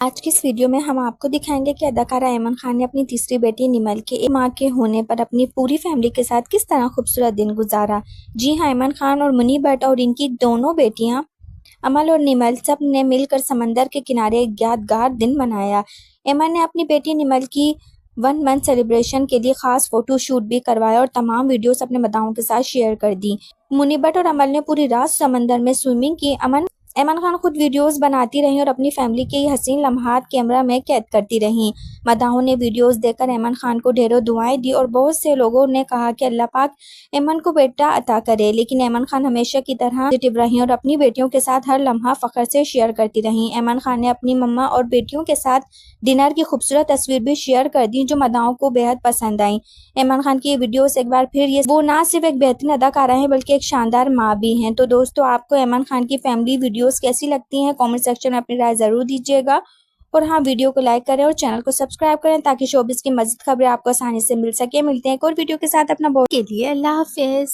आज की इस वीडियो में हम आपको दिखाएंगे कि अदाकारा ऐमन खान ने अपनी तीसरी बेटी निमल के एक माह के होने पर अपनी पूरी फैमिली के साथ किस तरह खूबसूरत दिन गुजारा। जी हाँ, ऐमन खान और मुनी भट्ट और इनकी दोनों बेटियां अमल और निमल सब ने मिलकर समंदर के किनारे एक यादगार दिन मनाया। ऐमन ने अपनी बेटी निमल की 1 मंथ सेलिब्रेशन के लिए खास फोटो शूट भी करवाया और तमाम वीडियोस अपने मदाहों के साथ शेयर कर दी। मुनी भट्ट और अमल ने पूरी रात समंदर में स्विमिंग की। ऐमन खान खुद वीडियोस बनाती रहीं और अपनी फैमिली के ये हसीन लम्हात कैमरा में कैद करती रहीं। मदाहों ने वीडियोस देखकर ऐमन खान को ढेरों दुआएं दी और बहुत से लोगों ने कहा कि अल्लाह पाक ऐमन को बेटा अता करे। लेकिन ऐमन खान हमेशा की तरह पॉजिटिव रहीं और अपनी बेटियों के साथ हर लम्हा फख्र से शेयर करती रहीं। ऐमन खान ने अपनी मम्मा और बेटियों के साथ डिनर की खूबसूरत तस्वीर भी शेयर कर दी जो मदाहों को बेहद पसंद आई। ऐमन खान की ये वीडियोस एक बार फिर वो ना सिर्फ एक बेहतरीन अदाकारा हैं बल्कि एक शानदार माँ भी हैं। तो दोस्तों, आपको ऐमन खान की फैमिली वीडियोस कैसी लगती हैं? कमेंट सेक्शन में अपनी राय जरूर दीजिएगा। और हाँ, वीडियो को लाइक करें और चैनल को सब्सक्राइब करें ताकि शोबिस की मज़ीद खबरें आपको आसानी से मिल सके। मिलते हैं एक और वीडियो के साथ। अपना बहुत के लिए अल्लाह हाफिज।